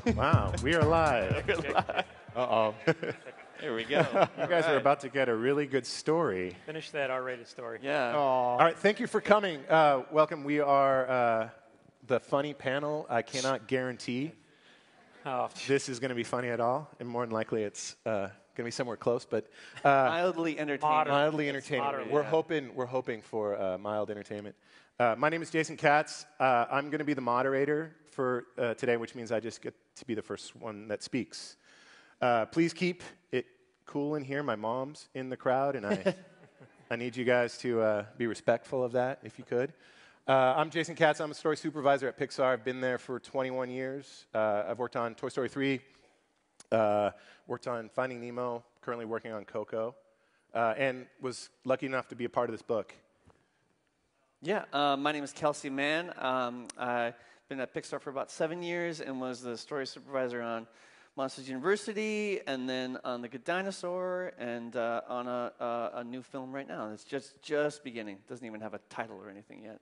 Wow, we are live. Uh-oh. There we go. You guys are about to get a really good story. Finish that R-rated story. Yeah. All right, thank you for coming. Welcome. We are the funny panel. I cannot guarantee this is going to be funny at all, and more than likely it's going to be somewhere close, but Mildly entertaining. mildly entertaining. moderate, We're hoping for mild entertainment. My name is Jason Katz. I'm going to be the moderator for today, which means I just get to be the first one that speaks. Please keep it cool in here. My mom's in the crowd, and I need you guys to be respectful of that, if you could. I'm Jason Katz. I'm a story supervisor at Pixar. I've been there for 21 years. I've worked on Toy Story 3, worked on Finding Nemo, currently working on Coco, and was lucky enough to be a part of this book. Yeah, my name is Kelsey Mann. I've been at Pixar for about 7 years and was the story supervisor on Monsters University, and then on The Good Dinosaur, and on a new film right now. It's just beginning. Doesn't even have a title or anything yet.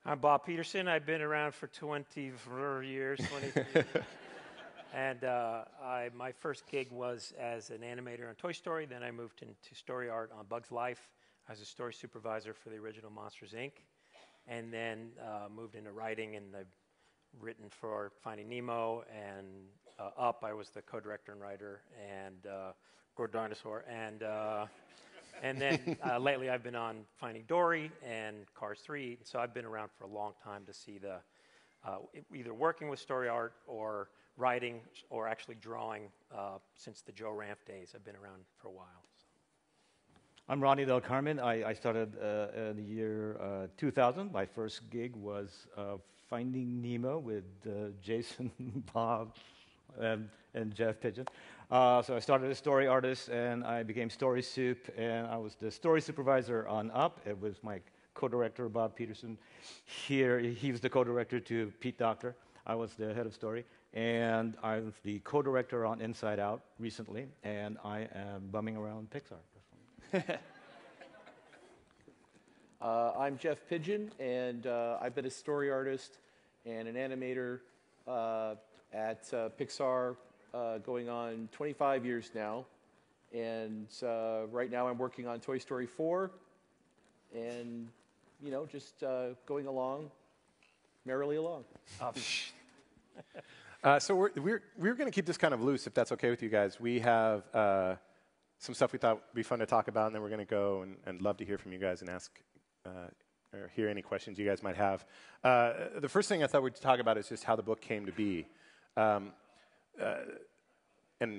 I'm Bob Peterson. I've been around for 23 years. And my first gig was as an animator on Toy Story. Then I moved into story art on Bug's Life. I was a story supervisor for the original Monsters, Inc. And then moved into writing, and I've written for Finding Nemo and Up. I was the co-director and writer, and Good Dinosaur. And then lately I've been on Finding Dory and Cars 3. So I've been around for a long time to see the either working with story art or writing or actually drawing since the Joe Ranft days. I've been around for a while. I'm Ronnie del Carmen. I started in the year 2000. My first gig was Finding Nemo with Jason, Bob, and Jeff Pidgeon. So I started as story artist, and I became story soup, and I was the story supervisor on Up. It was my co-director, Bob Peterson. Here, he was the co-director to Pete Docter. I was the head of story, and I was the co-director on Inside Out recently, and I am bumming around Pixar. I'm Jeff Pidgeon, and I've been a story artist and an animator at Pixar going on 25 years now. And right now I'm working on Toy Story 4 and, you know, just going along, merrily along. So we're going to keep this kind of loose, if that's okay with you guys. We have some stuff we thought would be fun to talk about, and then we're going to go and love to hear from you guys and ask or hear any questions you guys might have. The first thing I thought we'd talk about is just how the book came to be. And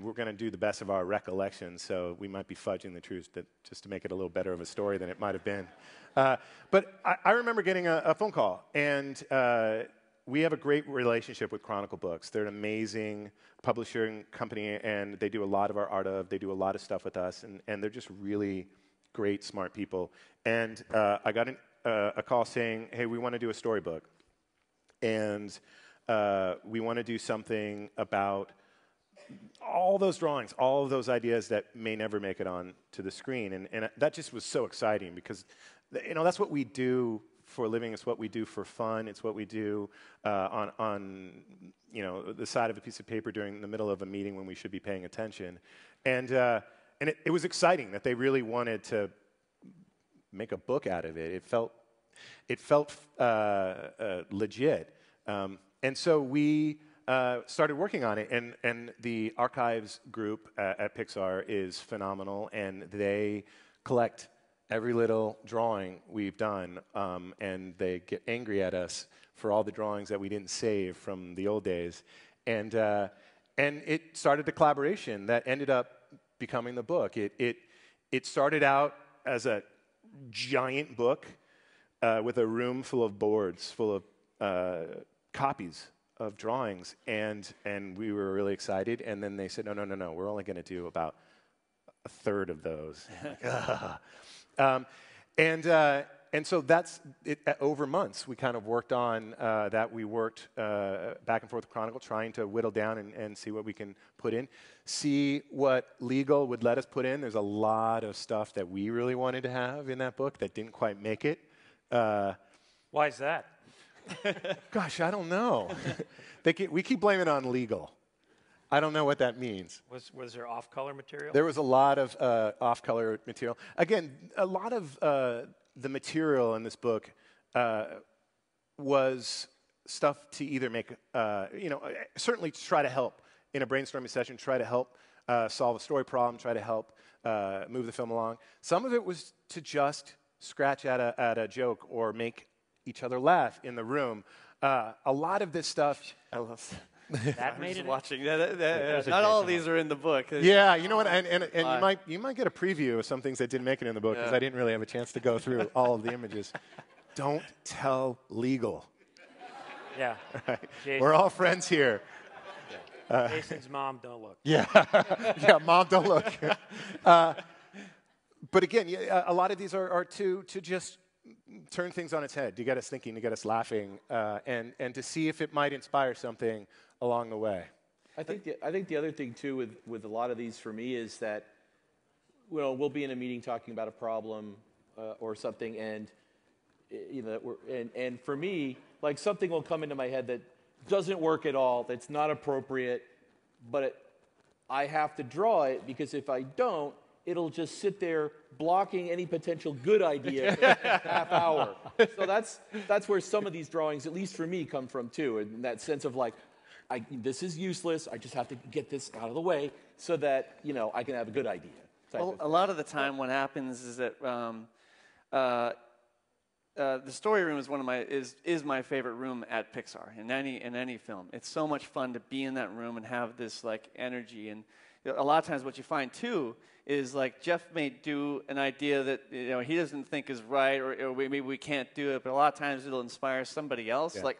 we're going to do the best of our recollections, so we might be fudging the truth just to make it a little better of a story than it might have been. But I remember getting a phone call, and we have a great relationship with Chronicle Books. They're an amazing publishing company, and they do a lot of our art of. They do a lot of stuff with us, and they're just really great, smart people. And I got a call saying, hey, we want to do a storybook. And we want to do something about all those drawings, all of those ideas that may never make it on to the screen. And that just was so exciting because, you know, that's what we do for a living. It's what we do for fun. It's what we do on you know, the side of a piece of paper during the middle of a meeting when we should be paying attention. And it was exciting that they really wanted to make a book out of it. It felt legit. And so we started working on it, and the archives group at Pixar is phenomenal, and they collect every little drawing we've done, and they get angry at us for all the drawings that we didn't save from the old days. And it started a collaboration that ended up becoming the book. It started out as a giant book with a room full of boards, full of copies of drawings, and we were really excited. And then they said, no, we're only going to do about a third of those. And so that's it. Over months, we kind of worked on that. We worked back and forth with Chronicle, trying to whittle down and see what we can put in, see what legal would let us put in. There's a lot of stuff that we really wanted to have in that book that didn't quite make it. Why is that? Gosh, I don't know. We keep blaming it on legal. I don't know what that means. Was there off-color material? There was a lot of off-color material. Again, a lot of the material in this book was stuff to either make, certainly to try to help in a brainstorming session, try to help solve a story problem, try to help move the film along. Some of it was to just scratch at a joke or make each other laugh in the room. A lot of this stuff. I love That made it. watching. Not all of these are in the book. Yeah, you know what? And you might get a preview of some things that didn't make it in the book because I didn't really have a chance to go through all of the images. Don't tell legal. Yeah. Right? Jason. We're all friends here. Jason's mom, don't look. Yeah, yeah, mom, don't look. But again, a lot of these are to just turn things on its head, to get us thinking, to get us laughing, and to see if it might inspire something along the way. I think the other thing too with a lot of these for me is that we'll be in a meeting talking about a problem or something, and and for me, like something will come into my head that doesn't work at all, that's not appropriate, but I have to draw it because if I don't, it'll just sit there blocking any potential good idea for a half hour. So that's where some of these drawings, at least for me, come from too, and that sense of like, this is useless. I just have to get this out of the way so that I can have a good idea. Well, a lot of the time, what happens is that the story room is my favorite room at Pixar in any film. It's so much fun to be in that room and have this like energy. And a lot of times, what you find too is like Jeff may do an idea that he doesn't think is right, or maybe we can't do it. But a lot of times, it'll inspire somebody else. Yeah. Like,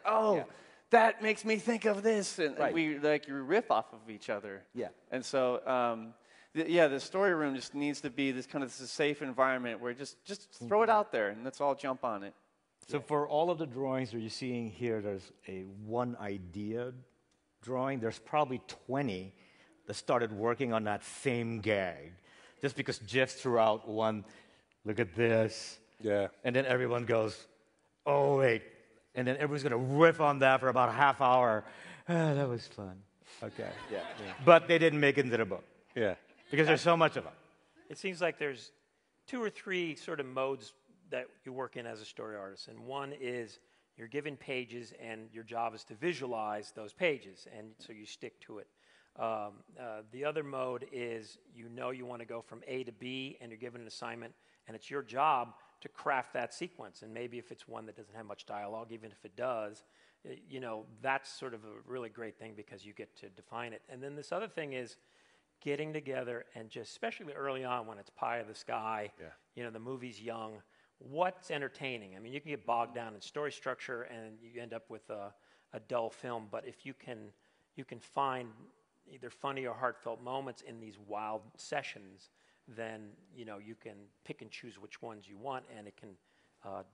that makes me think of this, and we like you riff off of each other. Yeah. And so. The story room just needs to be this kind of safe environment where just throw it out there and let's all jump on it. So for all of the drawings that you're seeing here, there's a one idea drawing. There's probably 20 that started working on that same gag. Just because Jeff threw out one, look at this. Yeah. And then everyone goes, oh, wait. And then everyone's going to riff on that for about a half hour. That was fun. Okay. Yeah. But they didn't make it into the book. Yeah. Because there's so much of them. It seems like there's 2 or 3 sort of modes that you work in as a story artist. And one is you're given pages and your job is to visualize those pages, and so you stick to it. The other mode is you want to go from A to B and you're given an assignment, and it's your job to craft that sequence. And maybe if it's one that doesn't have much dialogue, even if it does, that's sort of a really great thing because you get to define it. And then this other thing is getting together and just, especially early on when it's pie in the sky, the movie's young, what's entertaining? I mean, you can get bogged down in story structure and you end up with a dull film, but if you can find either funny or heartfelt moments in these wild sessions, then, you can pick and choose which ones you want, and it can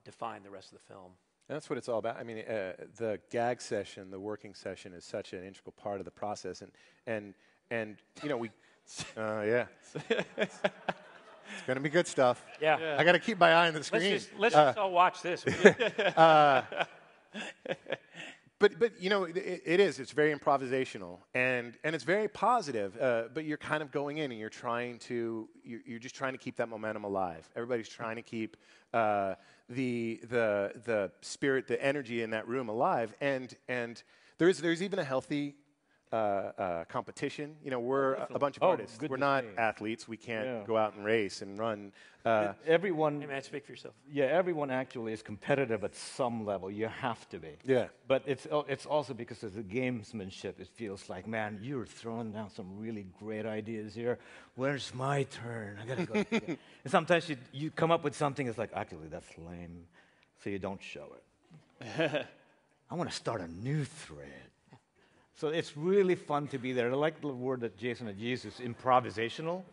define the rest of the film. That's what it's all about. I mean, the gag session, the working session is such an integral part of the process, and we, it's going to be good stuff. Yeah. I got to keep my eye on the screen. Let's just all watch this. But it is. It's very improvisational, and it's very positive. But you're kind of going in, and you're just trying to keep that momentum alive. Everybody's trying to keep the spirit, the energy in that room alive, and there's even a healthy competition. We're a bunch of artists. We're not athletes. We can't go out and race and run. Everyone. Hey, man, speak for yourself. Yeah, everyone actually is competitive at some level. You have to be. Yeah. But it's also because of the gamesmanship. It feels like, man, you're throwing down some really great ideas here. Where's my turn? I gotta go. And sometimes you come up with something that's like, actually, that's lame, so you don't show it. I want to start a new thread. So it's really fun to be there. I like the word that Jason had used, is improvisational.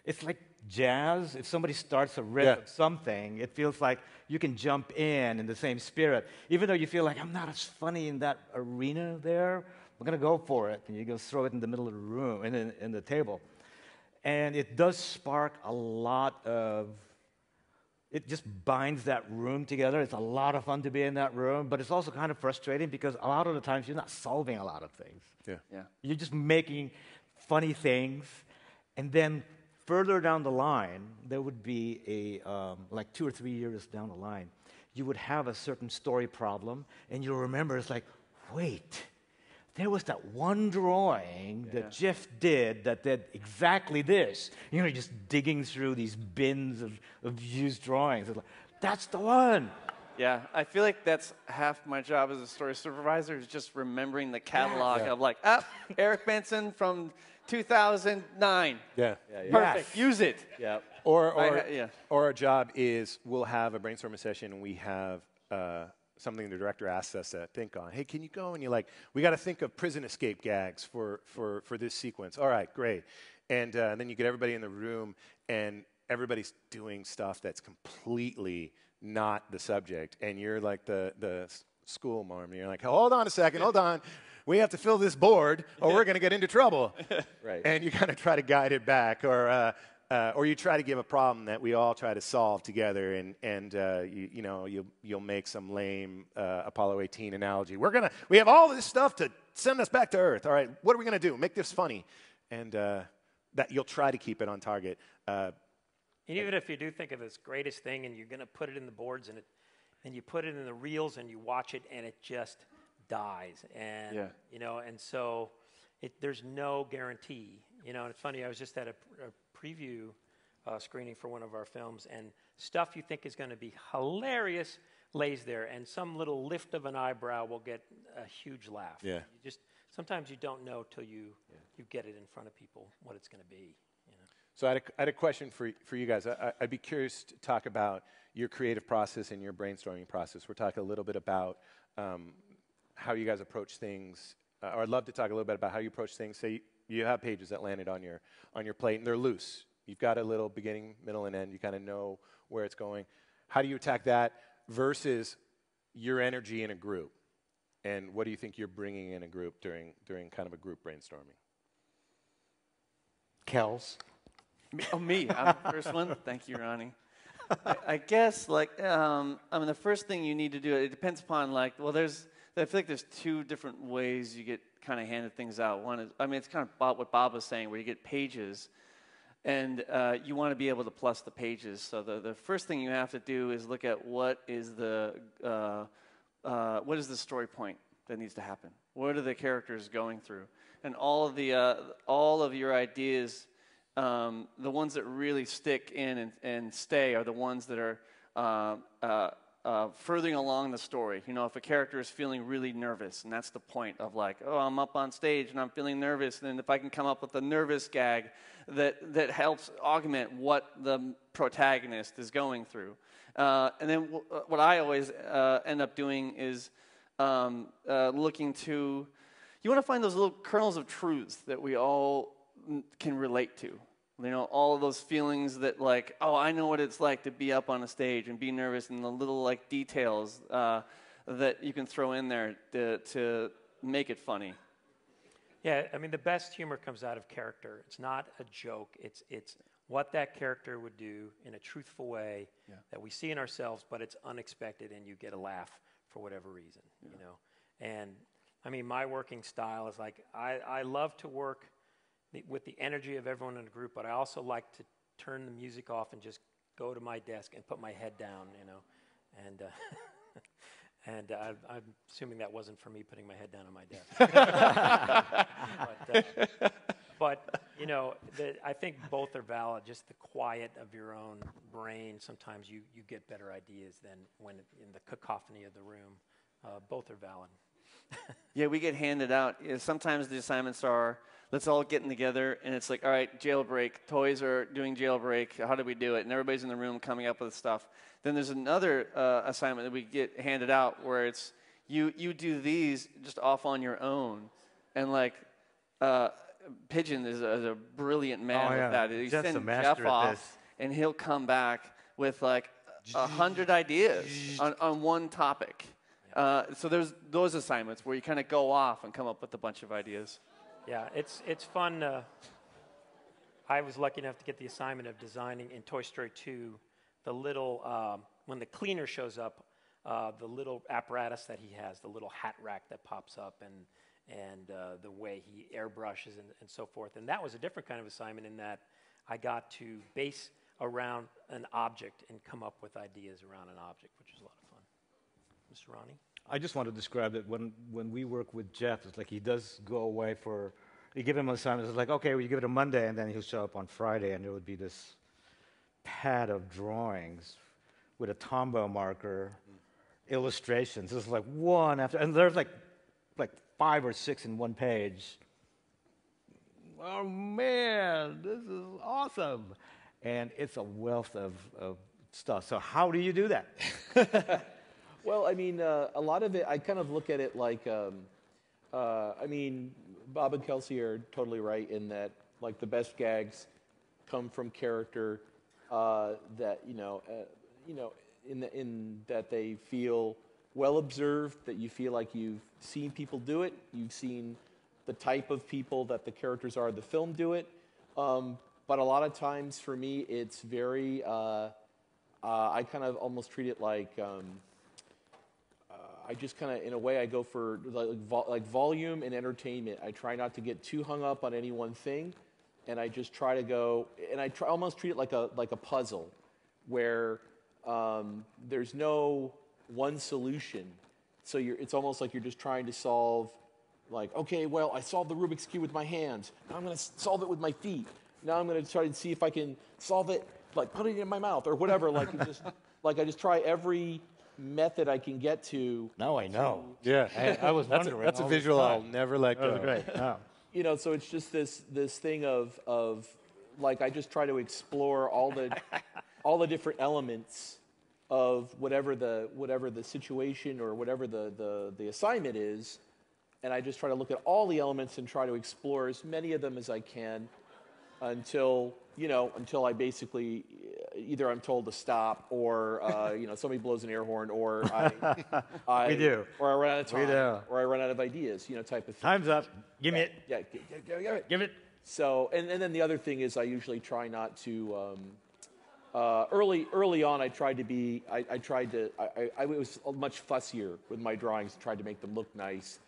It's like jazz. If somebody starts a riff of something, it feels like you can jump in the same spirit. Even though you feel like, I'm not as funny in that arena there, we're going to go for it. And you go throw it in the middle of the room, in the table. And it does spark a lot of it just binds that room together. It's a lot of fun to be in that room, but it's also kind of frustrating because a lot of the times you're not solving a lot of things. Yeah. You're just making funny things, and then further down the line, there would be like 2 or 3 years down the line, you would have a certain story problem, and you'll remember it's like, wait, there was that one drawing that Jeff did that did exactly this. You know, just digging through these bins of used drawings. It's like, that's the one. Yeah, I feel like that's half my job as a story supervisor is just remembering the catalog of like, Eric Benson from 2009. Yeah. Perfect. Use it. Yeah. Or our job is we'll have a brainstorming session and we have something the director asks us to think on. Hey, can you go? And you're like, we got to think of prison escape gags for this sequence. All right, great. And then you get everybody in the room and everybody's doing stuff that's completely not the subject. And you're like the school marm. And you're like, hold on a second, hold on. We have to fill this board or we're going to get into trouble. Right. And you kind of try to guide it back or you try to give a problem that we all try to solve together, and you'll make some lame Apollo 18 analogy. We have all this stuff to send us back to Earth. All right, what are we going to do? Make this funny, and that you'll try to keep it on target. And even if you do think of this greatest thing, and you're going to put it in the boards, and you put it in the reels, and you watch it, and it just dies, and and so there's no guarantee. And it's funny. I was just at a preview screening for one of our films, and stuff you think is going to be hilarious lays there, and some little lift of an eyebrow will get a huge laugh. Yeah. Sometimes you don't know till you get it in front of people what it's going to be. So I had a question for you guys. I'd be curious to talk about your creative process and your brainstorming process. We're talking a little bit about how you guys approach things, or I'd love to talk a little bit about how you approach things. Say you have pages that landed on your plate, and they're loose. You've got a little beginning, middle, and end. You kind of know where it's going. How do you attack that versus your energy in a group? And what do you think you're bringing in a group during kind of a group brainstorming? Kels. Me. I'm the first one. Thank you, Ronnie. I guess, the first thing you need to do, it depends upon, I feel like there's two different ways you get kind of handed things out. One is, it's kind of what Bob was saying, where you get pages, and you want to be able to plus the pages. So the first thing you have to do is look at what is the story point that needs to happen. What are the characters going through? And all of your ideas, the ones that really stick in and stay are the ones that are furthering along the story. If a character is feeling really nervous, and that's the point of I'm up on stage and I'm feeling nervous, and then if I can come up with a nervous gag that helps augment what the protagonist is going through. And then what I always end up doing is looking to, you want to find those little kernels of truths that we all can relate to. All of those feelings that I know what it's like to be up on a stage and be nervous, and the little details that you can throw in there to make it funny. Yeah, the best humor comes out of character. It's not a joke. It's what that character would do in a truthful way that we see in ourselves, but it's unexpected, and you get a laugh for whatever reason. And my working style is I love to work with the energy of everyone in the group, but I also like to turn the music off and just go to my desk and put my head down, and I'm assuming that wasn't for me putting my head down on my desk. But I think both are valid. Just the quiet of your own brain, sometimes you get better ideas than when in the cacophony of the room. Both are valid. Yeah, we get handed out. Sometimes the assignments are, let's all get together, and it's all right, jailbreak. Toys are doing jailbreak. How do we do it? And everybody's in the room coming up with stuff. Then there's another assignment that we get handed out where it's, you do these just off on your own. And Pidgeon is a brilliant man with that. He Jeff's sends a master Jeff at off, this. and he'll come back with 100 ideas on one topic. So there's those assignments where you kind of go off and come up with a bunch of ideas. Yeah, it's fun. I was lucky enough to get the assignment of designing in Toy Story 2 the little, when the cleaner shows up, the little apparatus that he has, the little hat rack that pops up, and the way he airbrushes and so forth. And that was a different kind of assignment in that I got to base around an object and come up with ideas around an object, which was a lot of fun. Mr. Ronnie? I just want to describe that when we work with Jeff, it's like he does go away for, you give him an assignment, it's like, okay, well, you give it a Monday, and then he'll show up on Friday, and there would be this pad of drawings with a Tombow marker, illustrations. It's like one after, and there's like 5 or 6 in one page. Oh, man, this is awesome. And it's a wealth of stuff. So how do you do that? Well, I mean, a lot of it, I kind of look at it like, I mean, Bob and Kelsey are totally right in that, like, the best gags come from character that, in that they feel well observed, that you feel like you've seen people do it, you've seen the type of people that the characters are in the film do it. But a lot of times for me, it's very, I kind of almost treat it like, I just kind of, in a way, I go for like volume and entertainment. I try not to get too hung up on any one thing, and I just try to go, and I almost treat it like a puzzle, where there's no one solution. So it's almost like you're just trying to solve, like, okay, well, I solved the Rubik's Cube with my hands. Now I'm going to solve it with my feet. Now I'm going to try to see if I can solve it, like putting it in my mouth or whatever. Like, I just try every method I can get to. Now I know. Yeah. I was wondering. That's a visual I'll never let go. That was great. Oh. So it's just this thing of like, I just try to explore all the different elements of whatever the situation or whatever the assignment is, and I just try to look at all the elements and try to explore as many of them as I can until I basically either I'm told to stop or somebody blows an air horn or I We do. or I run out of time We do. or I run out of ideas, type of thing. Time's up. Give me it. Yeah, Give it. So, and then the other thing is I usually try not to, early on I tried to be, I was much fussier with my drawings, tried to make them look nice.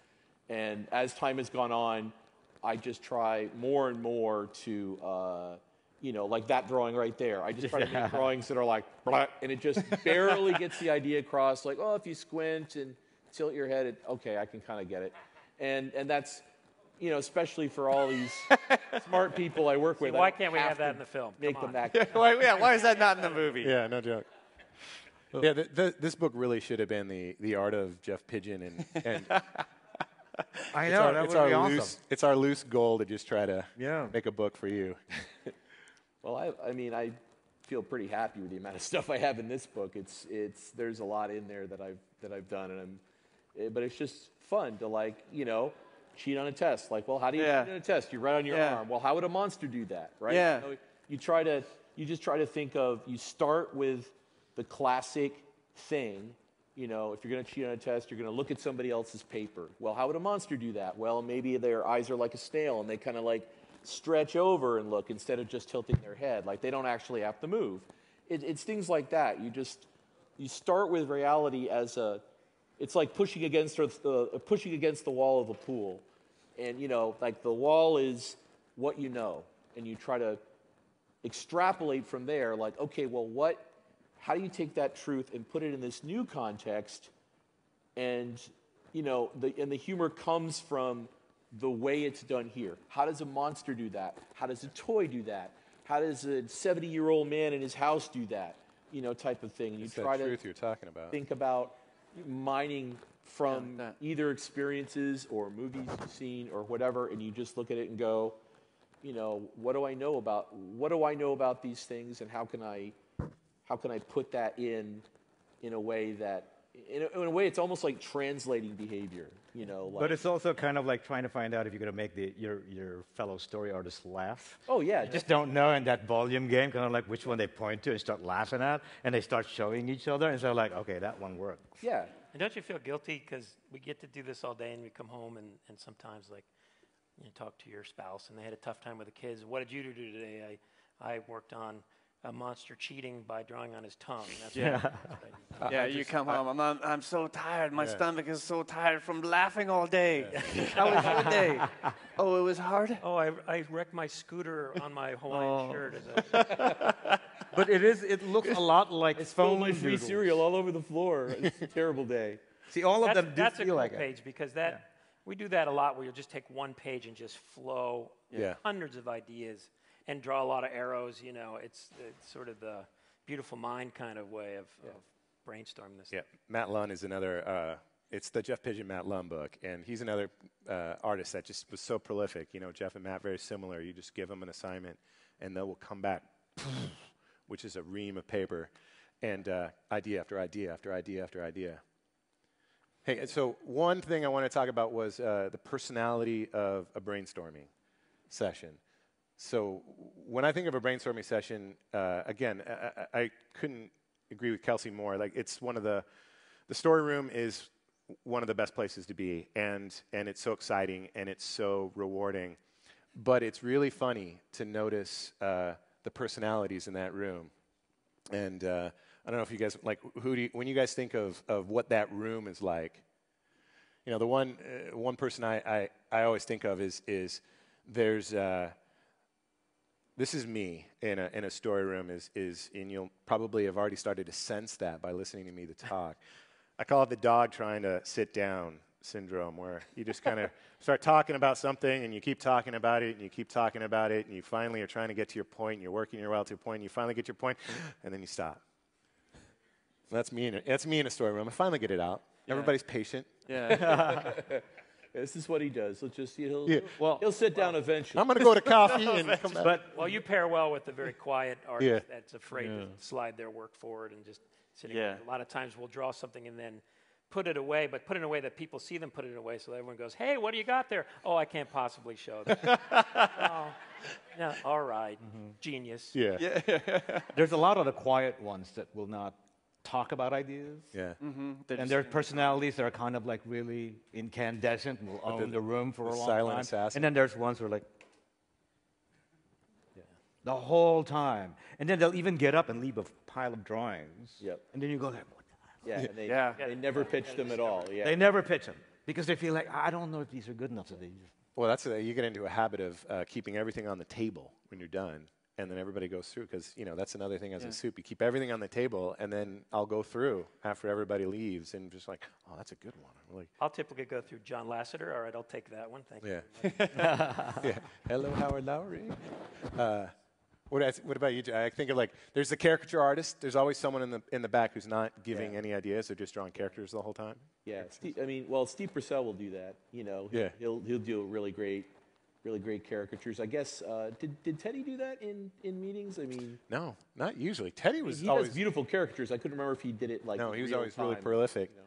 And as time has gone on, I just try more and more to, like that drawing right there. I just try to make drawings that are like, blah, and it just barely gets the idea across. Like, oh, if you squint and tilt your head, okay, I can kind of get it. And that's, especially for all these smart people I work with. Why can't we have that in the film? Make them that. Why is that not in the movie? Yeah, no joke. Yeah, this book really should have been the art of Jeff Pidgeon, and I know, that would be awesome. It's our loose goal to just try to Yeah. make a book for you. Well, I feel pretty happy with the amount of stuff I have in this book. There's a lot in there that I've done, and but it's just fun to cheat on a test. Like, well, how do you cheat on a test? You write on your arm. Well, how would a monster do that, right? Yeah. You just try to think of, you start with the classic thing. If you're going to cheat on a test, you're going to look at somebody else's paper. Well, how would a monster do that? Well, maybe their eyes are like a snail, and they kind of stretch over and look instead of just tilting their head. Like, they don't actually have to move. It's things like that. You start with reality as it's like pushing against the wall of a pool. And, the wall is what you know. And you try to extrapolate from there, like, okay, well, how do you take that truth and put it in this new context? And, the humor comes from the way it's done here. How does a monster do that? How does a toy do that? How does a 70-year-old man in his house do that? Type of thing. And It's that truth you're talking about. Think about mining from either experiences or movies you've seen or whatever, and you just look at it and go, what do I know about these things, and how can I put that in a way that, in a way, it's almost like translating behavior, But it's also kind of like trying to find out if you're going to make your fellow story artists laugh. Oh, yeah. You just don't know in that volume game, kind of like which one they point to and start laughing at, and they start showing each other, and so like, okay, that one worked. Yeah. And don't you feel guilty because we get to do this all day and we come home and sometimes talk to your spouse and they had a tough time with the kids. What did you do today? I worked on a monster cheating by drawing on his tongue. That's Yeah. what Yeah, you come home. I'm so tired. My stomach is so tired from laughing all day. How was your day? Oh, it was hard? Oh, I wrecked my scooter on my Hawaiian shirt. But it looks a lot like I spilled phone my free doodles. cereal all over the floor. It's a terrible day. See, all of them do That's a feel cool like it. page because we do that a lot where you'll just take one page and just flow hundreds of ideas and draw a lot of arrows. You know, it's sort of the beautiful mind kind of way of brainstorming this. Yeah, Matt Lunn is another. It's the Jeff Pidgeon Matt Lunn book, and he's another artist that just was so prolific. You know, Jeff and Matt very similar. You just give them an assignment, and they will come back, which is a ream of paper, and idea after idea after idea after idea. Hey, so one thing I want to talk about was the personality of a brainstorming session. So when I think of a brainstorming session, again, I couldn't agree with Kelsey more. Like, it's one of the story room is one of the best places to be, and it's so exciting and it's so rewarding. But it's really funny to notice the personalities in that room. And I don't know if you guys, like, when you guys think of what that room is like, you know, the one person I always think of is there's this is me in a story room is and you'll probably have already started to sense that by listening to me talk. I call it the dog trying to sit down syndrome, where you just kind of start talking about something and you keep talking about it and you keep talking about it and you finally are trying to get to your point and you're working your way out to a point and you finally get your point and then you stop. That's me in a story room. I finally get it out. Yeah. Everybody's patient. Yeah. This is what he does. He'll sit down eventually. I'm going to go to coffee and come back. Well, you pair well with the very quiet artist that's afraid to slide their work forward and just sitting there. A lot of times we'll draw something and then put it away, but put it in a way that people see them put it away, so everyone goes, "Hey, what do you got there?" "Oh, I can't possibly show that." "Oh, yeah, all right, genius." Yeah. There's a lot of the quiet ones that will not talk about ideas. Yeah. And their personalities that are kind of like really incandescent and will own the room for a long silent time. assassin. And then there's ones who are like, the whole time. And then they'll even get up and leave a pile of drawings. Yep. And then you go like, what the hell? Yeah, they never pitch them at all. Yeah. They never pitch them because they feel like, I don't know if these are good enough. So they just Well, you get into a habit of keeping everything on the table when you're done, and then everybody goes through, because, you know, that's another thing as a soup. You keep everything on the table, and then I'll go through after everybody leaves and just like, oh, that's a good one. I'll typically go through John Lasseter. All right, I'll take that one. Thank you. Yeah. Hello, Howard Lowry. What about you, Jay? I think of, like, there's the caricature artist. There's always someone in the back who's not giving any ideas. They're just drawing characters the whole time. Yeah, Steve Purcell will do that. You know, he'll do really great caricatures. I guess did Teddy do that in meetings? I mean, no, not usually. Teddy was he always does beautiful caricatures. I couldn't remember if he did it like no. He was real always time, really prolific. You know?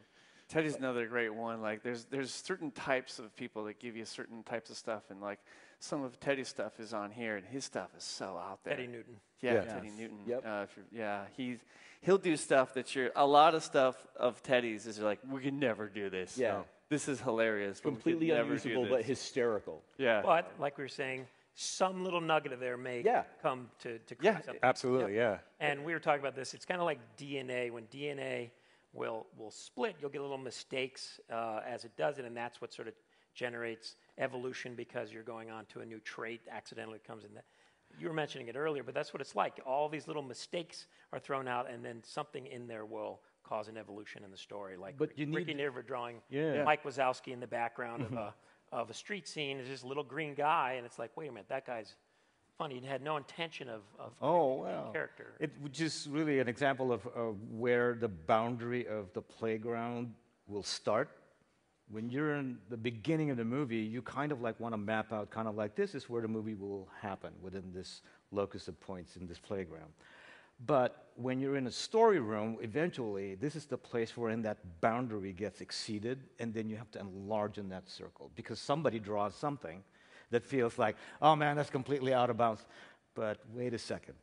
Teddy's another great one. Like, there's certain types of people that give you certain types of stuff, and like some of Teddy's stuff is on here, and his stuff is so out there. Teddy Newton. Yeah. Teddy Newton. Yep. He'll do stuff that a lot of stuff of Teddy's is like, we can never do this. Yeah. No, this is hilarious. Completely unusable, but hysterical. Yeah. But like we were saying, some little nugget of there may come to create something. Absolutely, yeah. And we were talking about this. It's kind of like DNA. When DNA will split, you'll get little mistakes as it does it, and that's what sort of generates evolution, because you're going on to a new trait accidentally comes in. You were mentioning it earlier, but that's what it's like. All these little mistakes are thrown out, and then something in there will cause an evolution in the story. Like Ricky Nirva drawing Mike Wazowski in the background of a street scene is this little green guy, and it's like, wait a minute, that guy's funny. He had no intention of character. It was just really an example of where the boundary of the playground will start. When you're in the beginning of the movie, you kind of like want to map out kind of like, this is where the movie will happen within this locus of points in this playground. But when you're in a story room, eventually, this is the place wherein that boundary gets exceeded, and then you have to enlarge in that circle, because somebody draws something that feels like, oh man, that's completely out of bounds. But wait a second.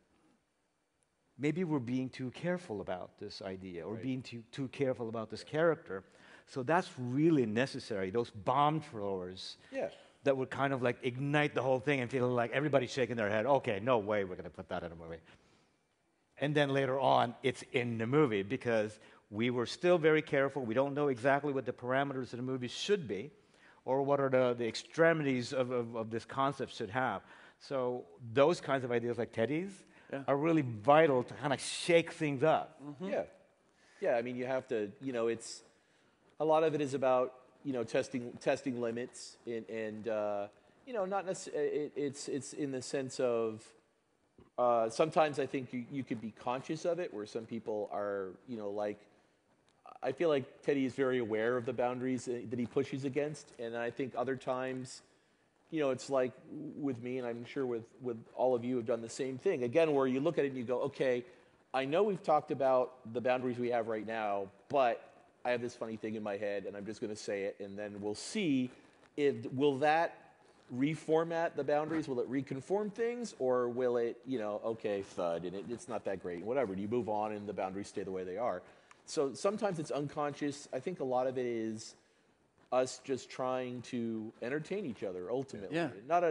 Maybe we're being too careful about this idea, or being too careful about this character. So that's really necessary, those bomb throwers that would kind of like ignite the whole thing and feel like everybody's shaking their head, okay, no way we're going to put that in a movie. and then later on, it's in the movie because we were still very careful. We don't know exactly what the parameters of the movie should be or what are the extremities of this concept should have. So those kinds of ideas like Teddy's are really vital to kind of shake things up. Yeah. Yeah, I mean, you have to, it's, a lot of it is about, testing limits and not necessarily, it's in the sense of, sometimes I think you could be conscious of it, where some people are, I feel like Teddy is very aware of the boundaries that he pushes against, and I think other times, it's like with me, and I'm sure with all of you have done the same thing. Again, where you look at it and you go, okay, I know we've talked about the boundaries we have right now, but I have this funny thing in my head, and I'm just going to say it, and then we'll see will that reformat the boundaries? Will it reconform things, or will it, okay, thud, and it's not that great, whatever. Do you move on and the boundaries stay the way they are? So sometimes it's unconscious. I think a lot of it is us just trying to entertain each other ultimately. Yeah. Not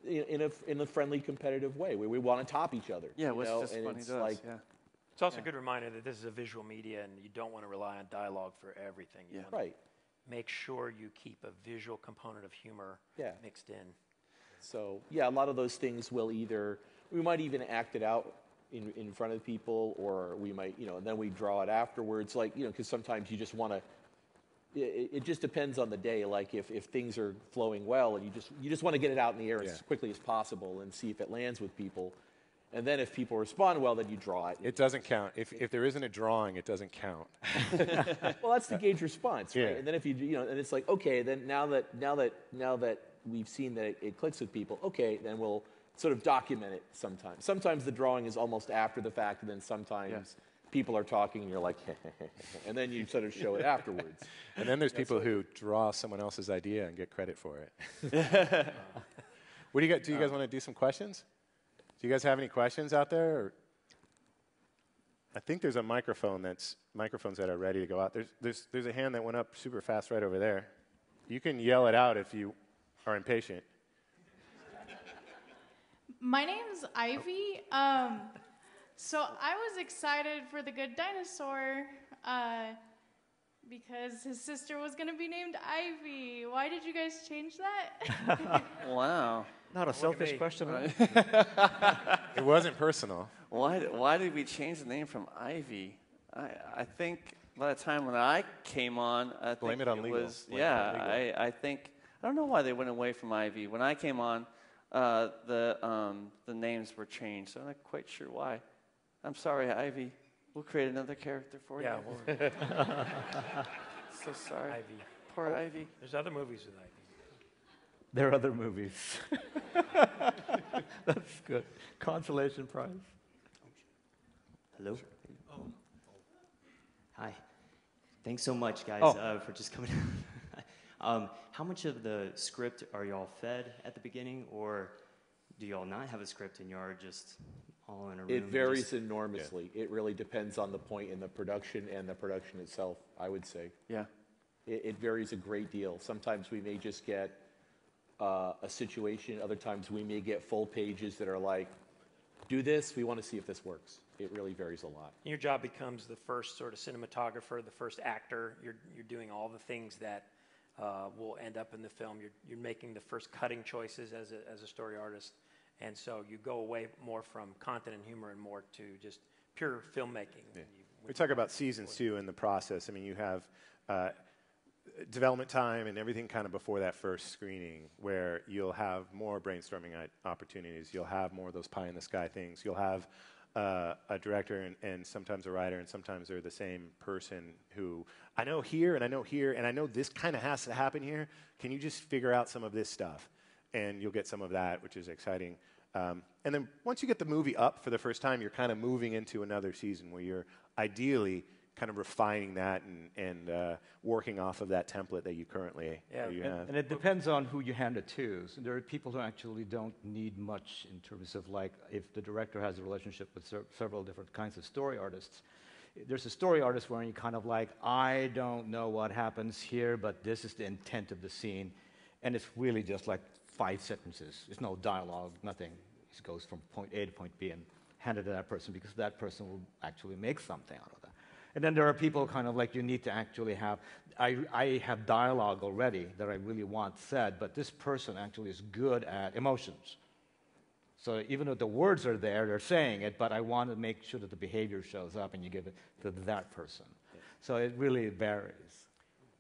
in a friendly, competitive way where we want to top each other. Yeah, which just and funny it's does. like, It's also a good reminder that this is a visual media, and you don't want to rely on dialogue for everything. You want to right. make sure you keep a visual component of humor mixed in. So yeah, a lot of those things will we might even act it out in front of people, or we might, and then we draw it afterwards, because sometimes you just want to, it just depends on the day. Like if things are flowing well and you just want to get it out in the air as quickly as possible and see if it lands with people. And then if people respond well, then you draw it. It doesn't count. If there isn't a drawing, it doesn't count. Well, that's the gauge response, right? Yeah. And then if and it's like, okay, then now that we've seen that it clicks with people, okay, then we'll sort of document it sometimes. Sometimes the drawing is almost after the fact, and then sometimes people are talking and you're like, and then you sort of show it afterwards. And then there's people who draw someone else's idea and get credit for it. What do you guys? Do you guys want to do some questions? Do you guys have any questions out there? Or? I think there's microphones that are ready to go out. There's a hand that went up super fast right over there. You can yell it out if you are impatient. My name's Ivy. So I was excited for The Good Dinosaur because his sister was going to be named Ivy. Why did you guys change that? Wow. Not a selfish question. It wasn't personal. Why did we change the name from Ivy? I think by the time when I came on, I Blame think it on legal. was Blame it on legal. I think I don't know why they went away from Ivy. When I came on, the names were changed, so I'm not quite sure why. I'm sorry, Ivy. We'll create another character for you. So sorry. Ivy. Poor Ivy. There's other movies with Ivy. There are other movies. That's good. Consolation prize. Hello? Hi. Thanks so much, guys, for just coming. How much of the script are y'all fed at the beginning, or do y'all not have a script and y'all are just all in a room? It varies enormously. It really depends on the point in the production and the production itself, I would say. Yeah. It varies a great deal. Sometimes we may just get a situation. Other times we may get full pages that are like, do this, we want to see if this works. It really varies a lot. Your job becomes the first sort of cinematographer, the first actor. You're doing all the things that will end up in the film. You're making the first cutting choices as a story artist. And so you go away more from content and humor and more to just pure filmmaking. Yeah. We talk about seasons, too, in the process. I mean, you have development time and everything kind of before that first screening where you'll have more brainstorming opportunities. You'll have more of those pie-in-the-sky things. You'll have a director and sometimes a writer, and sometimes they're the same person who, I know here, and I know here, and I know this kind of has to happen here. Can you just figure out some of this stuff? And you'll get some of that, which is exciting. And then once you get the movie up for the first time, you're kind of moving into another season where you're ideally kind of refining that and working off of that template that you currently have. And it depends on who you hand it to. So there are people who actually don't need much in terms of, like, if the director has a relationship with several different kinds of story artists. There's a story artist where you kind of like, I don't know what happens here, but this is the intent of the scene. And it's really just like 5 sentences. There's no dialogue, nothing. It goes from point A to point B and hand it to that person because that person will actually make something out of that. And then there are people kind of like you need to actually have, I have dialogue already that I really want said, but this person actually is good at emotions. So even though the words are there, they're saying it, but I want to make sure that the behavior shows up and you give it to that person. Yeah. So it really varies.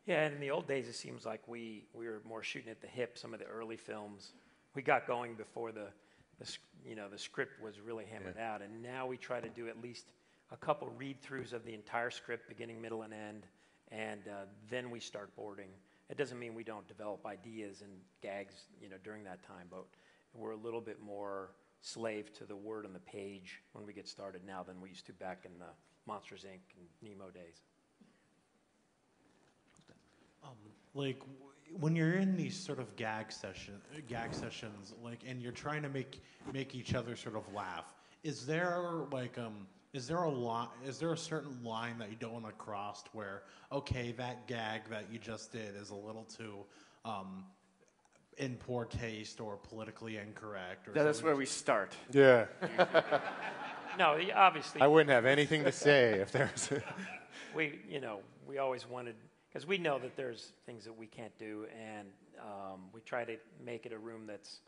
Yeah, and in the old days, it seems like we were more shooting at the hip. Some of the early films, we got going before the script was really hammered out, and now we try to do at least a couple read-throughs of the entire script, beginning, middle, and end, and then we start boarding. It doesn't mean we don't develop ideas and gags, during that time, but we're a little bit more slave to the word on the page when we get started now than we used to back in the Monsters, Inc. and Nemo days. Like when you're in these sort of gag sessions, like, and you're trying to make each other sort of laugh, is there like is there a certain line that you don't want to cross where, okay, that gag that you just did is a little too in poor taste or politically incorrect? Or that's where we start. Yeah. No, obviously. I wouldn't have anything to say if there was. We always wanted, because we know that there's things that we can't do, and we try to make it a room that's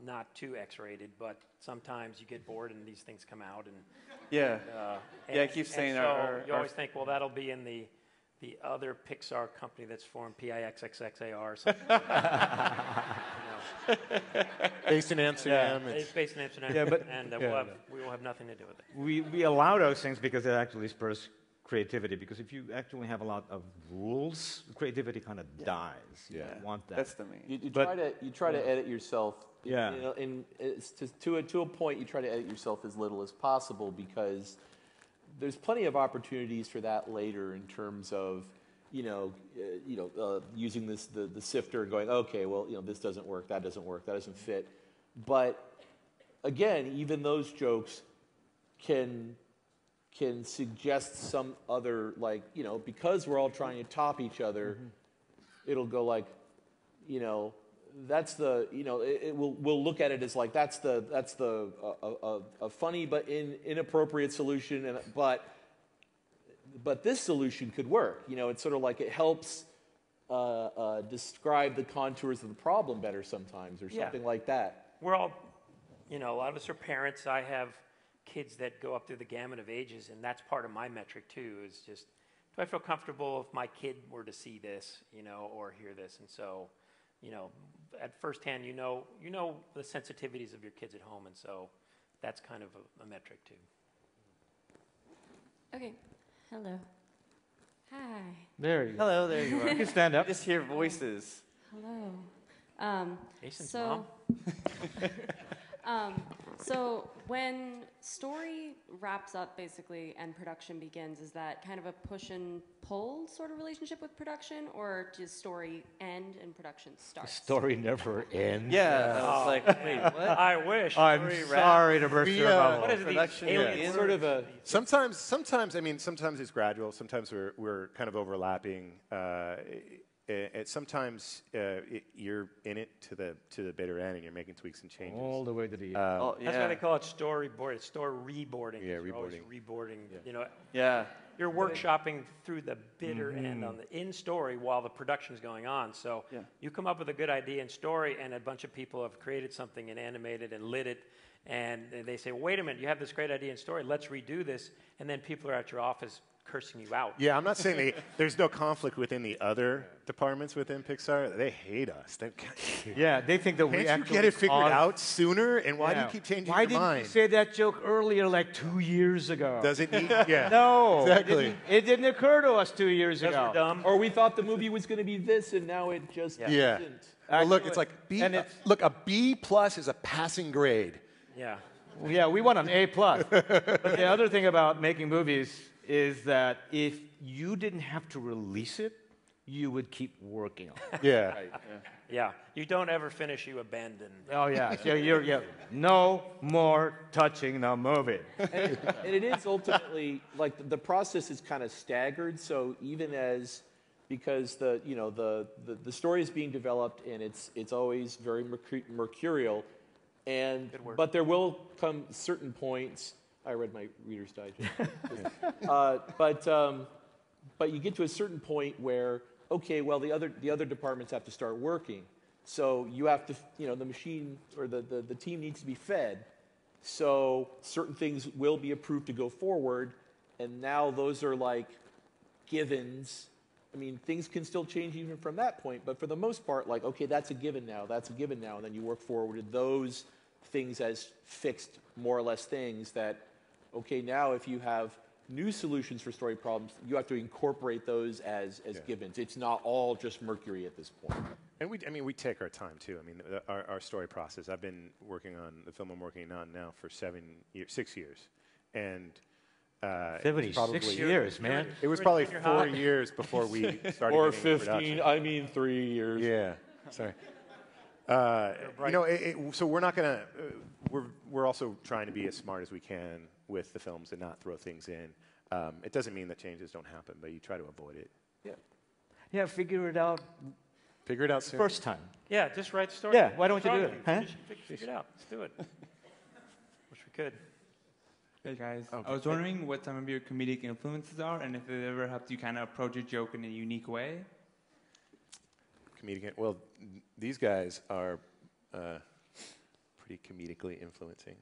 not too X-rated, but sometimes you get bored and these things come out. I keep saying you always think, well, that'll be in the other Pixar company that's formed, Pixxxar. Based in Amsterdam. Yeah, it's based in Amsterdam, and we will have nothing to do with it. We allow those things because it actually spurs creativity, because if you actually have a lot of rules, creativity kind of dies. You don't want that. That's the main. You try to edit yourself. Yeah. And it's to a point, you try to edit yourself as little as possible, because there's plenty of opportunities for that later in terms of using the sifter and going, okay, well, this doesn't work, that doesn't fit. But again, even those jokes can suggest some other, like, because we're all trying to top each other, it'll go like, that's the, we'll look at it as like, that's the a funny but inappropriate solution, but this solution could work. It's sort of like it helps describe the contours of the problem better sometimes, or something like that. We're all, a lot of us are parents. I have kids that go up through the gamut of ages, and that's part of my metric too, is just, do I feel comfortable if my kid were to see this, or hear this? And so, at first hand, you know the sensitivities of your kids at home, and so that's kind of a metric too. Okay. Hello. Hi. There you go. Hello, there you are. You can stand up. Just hear voices. Hello. Jason's mom. So when story wraps up, basically, and production begins, is that kind of a push and pull sort of relationship with production, or does story end and production start? The story never ends. Yeah, I was like, wait, what? I wish. I'm sorry to burst your bubble. What is it? Production Aliens? Sort of a Sometimes it's gradual. Sometimes we're kind of overlapping. Sometimes you're in it to the bitter end, and you're making tweaks and changes. All the way to the end. That's why they call it storyboard. It's reboarding. Yeah, You're always reboarding. reboarding. You're workshopping through the bitter end on the in story while the production's going on. So you come up with a good idea in story, and a bunch of people have created something and animated and lit it, and they say, wait a minute, you have this great idea in story, let's redo this, and then people are at your office cursing you out. Yeah, I'm not saying there's no conflict within the other departments within Pixar. They hate us. They think that we can't actually you get it figured out sooner? And why do Yeah. you keep changing Why your didn't mind? you say that joke earlier, like 2 years ago? Does it need? Yeah. No, Exactly. It didn't occur to us 2 years Because ago. we're dumb. or we thought the movie was going to be this, and now it just Yeah. isn't. Well, look, it's like B. And it's- Look, a B+ is a passing grade. Yeah. Yeah, we want an A+. But the other thing about making movies is that if you didn't have to release it, you would keep working on it. Yeah. Yeah. You don't ever finish, you abandon. Oh, yeah. So you're no more touching the movie. And it is ultimately, like, the process is kind of staggered. So even because the story is being developed, and it's always very mercurial, And Good word. but there will come certain points. I read my Reader's Digest. But you get to a certain point where, okay, well, the other departments have to start working. So you have to, the machine or the team needs to be fed. So certain things will be approved to go forward, and now those are like givens. I mean, things can still change even from that point, but for the most part, like, okay, that's a given now, and then you work forward with those things as fixed, more or less things that, okay, now if you have new solutions for story problems, you have to incorporate those as givens. It's not all just Mercury at this point. And we take our time too. I mean, our story process. I've been working on the film I'm working on now for 6 years, and 6 years, man. It was probably 4 years before we started. Or getting 15. I mean, 3 years. Yeah, sorry. So we're not gonna. We're also trying to be as smart as we can with the films and not throw things in. It doesn't mean that changes don't happen, but you try to avoid it. Yeah, figure it out. Figure it out soon. First time. Yeah, just write the story. Yeah, why don't you do it? Huh? Figure it out. Let's do it. Wish we could. Hey guys, Oh, I was wondering what some of your comedic influences are, and if it ever helped you kind of approach a joke in a unique way. Comedic. Well, these guys are pretty comedically influencing.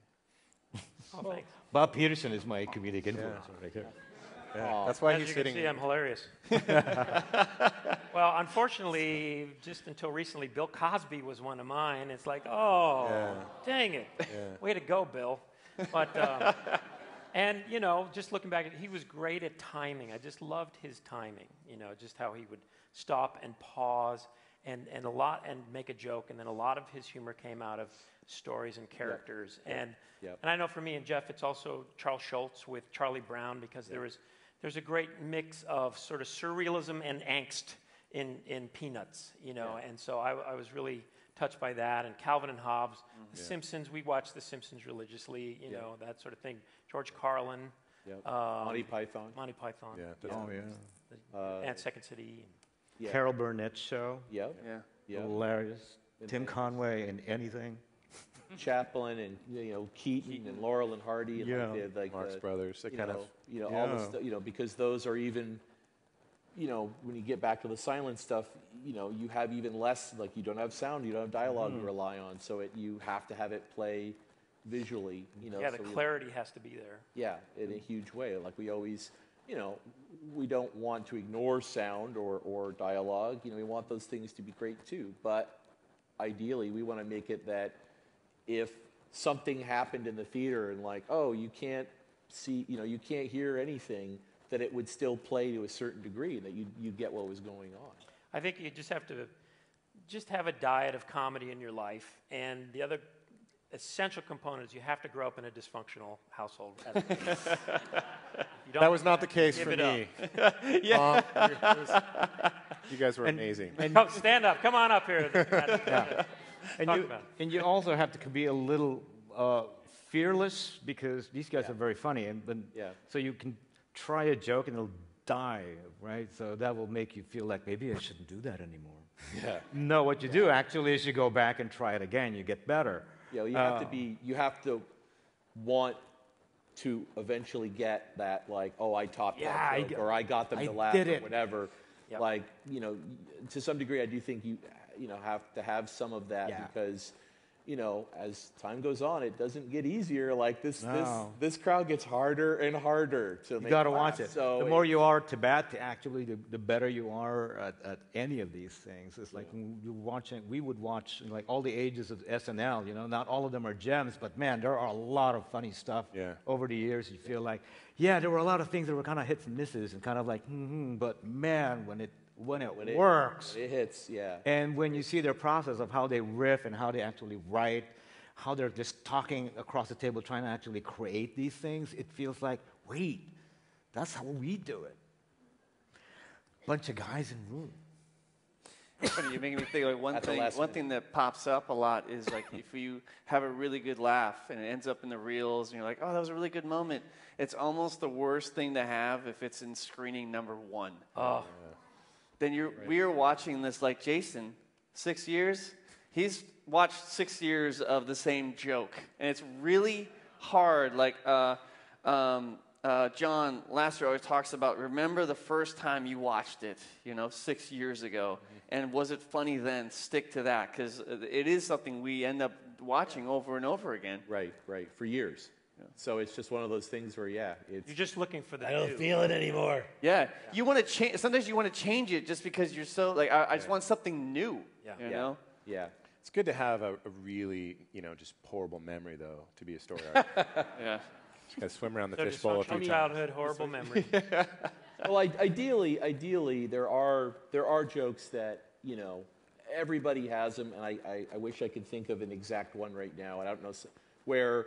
Oh, thanks. Bob Peterson is my comedic influencer right here. Yeah, that's why As he's you sitting. can see, I'm hilarious. Well, unfortunately, just until recently, Bill Cosby was one of mine. It's like, dang it. Way to go, Bill. But, and, just looking back, he was great at timing. I just loved his timing, just how he would stop and pause and make a joke. And then a lot of his humor came out of stories and characters. And I know for me and Jeff, it's also Charles Schultz with Charlie Brown, because there's a great mix of sort of surrealism and angst in Peanuts, and so I was really touched by that. And Calvin and Hobbes, The Simpsons, we watched The Simpsons religiously, that sort of thing. George Carlin, Monty Python. And Second City. Carol Burnett's show. Hilarious. Tim Conway in anything. Chaplin and Keaton and Laurel and Hardy and Marx Brothers, all the stuff, because those are even, when you get back to the silent stuff, you have even less, like you don't have sound, you don't have dialogue to rely on, so you have to have it play visually, Yeah, the clarity has to be there. Yeah, in a huge way. Like we always, we don't want to ignore sound or dialogue. We want those things to be great too, but ideally we want to make it that if something happened in the theater and like, you can't see, you can't hear anything, that it would still play to a certain degree, that you get what was going on. I think you just have to have a diet of comedy in your life, and the other essential component is you have to grow up in a dysfunctional household. That was not the case for me. You guys were amazing. Come, stand up. Come on up here. And you also have to be a little fearless, because these guys are very funny, so you can try a joke and it'll die, right? So that will make you feel like maybe I shouldn't do that anymore. No, what you do actually is you go back and try it again. You get better. You have to want to eventually get that, like, I topped that joke, or I got them to laugh, or whatever. Yep. Like, to some degree, I do think you have to have some of that, because, as time goes on, it doesn't get easier. Like this crowd gets harder and harder to make. You got to watch it. So the more you are Tibet, actually, the better you are at any of these things. It's like we would watch like all the ages of SNL. Not all of them are gems, but man, there are a lot of funny stuff over the years. You feel like, there were a lot of things that were kind of hits and misses, and kind of like, but man, when it works. It hits, And when you see their process of how they riff and how they actually write, how they're just talking across the table trying to actually create these things, it feels like, wait, that's how we do it. Bunch of guys in room. It's funny, you're making me think like one thing that pops up a lot is like if you have a really good laugh and it ends up in the reels and you're like, that was a really good moment. It's almost the worst thing to have if it's in screening number 1. Then we are watching this like Jason, 6 years. He's watched 6 years of the same joke, and it's really hard. Like John Lasseter always talks about, remember the first time you watched it, 6 years ago, and was it funny then? Stick to that, because it is something we end up watching over and over again. Right, for years. Yeah. So it's just one of those things where, it's... You're just looking for the I don't feel it anymore. Yeah. You want to change... Sometimes you want to change it just because you're so... Like, I just want something new, you know? Yeah. It's good to have a really, just horrible memory, though, to be a story artist. Yeah. Just got to swim around the So fishbowl a few times. childhood horrible memory. Well, ideally, there are jokes that, everybody has them, and I wish I could think of an exact one right now. I don't know, where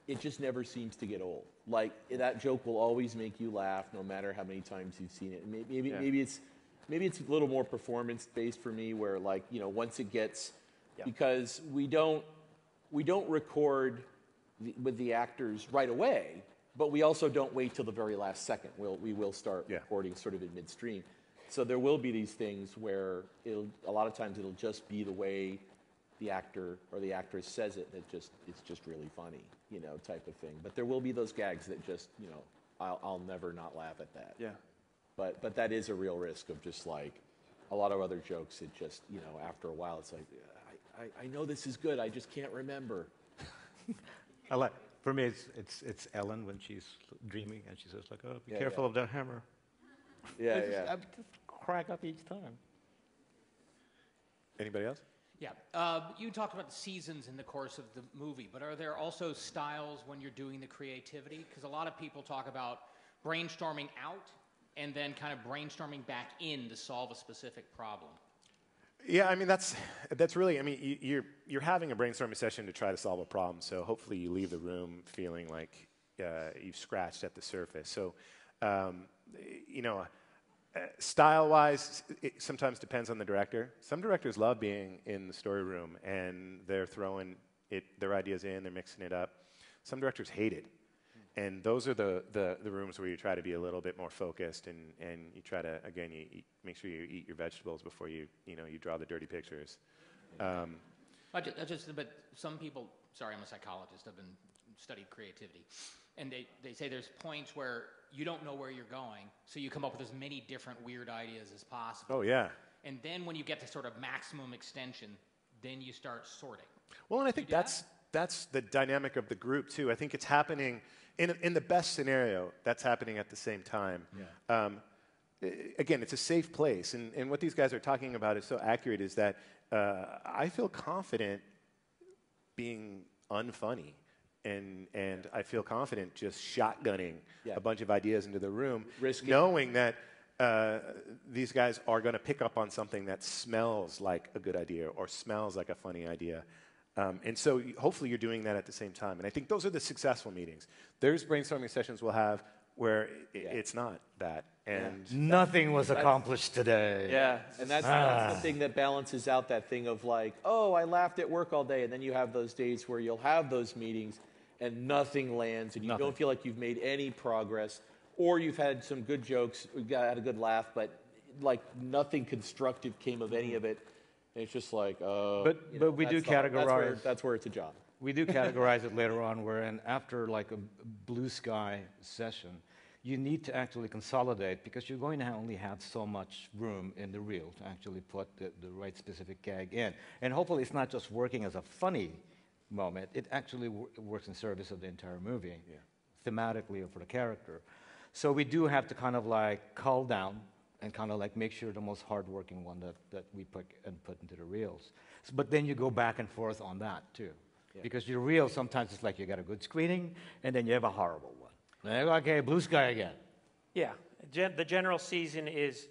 it just never seems to get old. Like, that joke will always make you laugh, no matter how many times you've seen it. And maybe it's a little more performance based for me, where once it gets, because we don't record with the actors right away, but we also don't wait till the very last second. We will start recording sort of in midstream. So there will be these things where a lot of times it'll just be the way the actor or the actress says it, it's just really funny, type of thing. But there will be those gags that just, I'll never not laugh at that. Yeah. But that is a real risk of just like a lot of other jokes. It just, after a while, it's like, I know this is good, I just can't remember. For me, it's Ellen when she's dreaming and she says like, "Oh, be careful of that hammer." I just crack up each time. Anybody else? Yeah, you talked about the seasons in the course of the movie, but are there also styles when you're doing the creativity? Because a lot of people talk about brainstorming out and then kind of brainstorming back in to solve a specific problem. Yeah, I mean that's really. I mean, you're having a brainstorming session to try to solve a problem. So hopefully you leave the room feeling like you've scratched at the surface. So, style-wise, it sometimes depends on the director. Some directors love being in the story room and they're throwing their ideas in, they're mixing it up. Some directors hate it. And those are the rooms where you try to be a little bit more focused and you try to, again, make sure you eat your vegetables before you draw the dirty pictures. But some people, sorry, I'm a psychologist, I've studied creativity, and they say there's points where you don't know where you're going, so you come up with as many different weird ideas as possible. Oh, yeah. And then when you get to sort of maximum extension, then you start sorting. Well, and I think that's the dynamic of the group, too. I think it's happening... In the best scenario, that's happening at the same time. Yeah. Again, it's a safe place. And what these guys are talking about is so accurate, is that I feel confident being unfunny. And I feel confident just shotgunning a bunch of ideas into the room, knowing that these guys are going to pick up on something that smells like a good idea or smells like a funny idea. And so hopefully you're doing that at the same time. And I think those are the successful meetings. There's brainstorming sessions we'll have where it's not that. And nothing was accomplished today. Yeah, and that's the thing that balances out that thing of like, oh, I laughed at work all day. And then you have those days where you'll have those meetings and nothing lands and you don't feel like you've made any progress. Or you've had some good jokes, had a good laugh, but like nothing constructive came of any of it. And it's just like, but we do categorize. That's where it's a job. We do categorize it later on, where after like a blue sky session, you need to actually consolidate because you're going to only have so much room in the reel to actually put the right specific gag in. And hopefully it's not just working as a funny moment, it actually works in service of the entire movie, thematically or for the character. So we do have to kind of like cull down and kind of like make sure the most hardworking one that we put into the reels. But then you go back and forth on that too. Because your reel, sometimes it's like you got a good screening and then you have a horrible one. Like, okay, blue sky again. Yeah, the general season is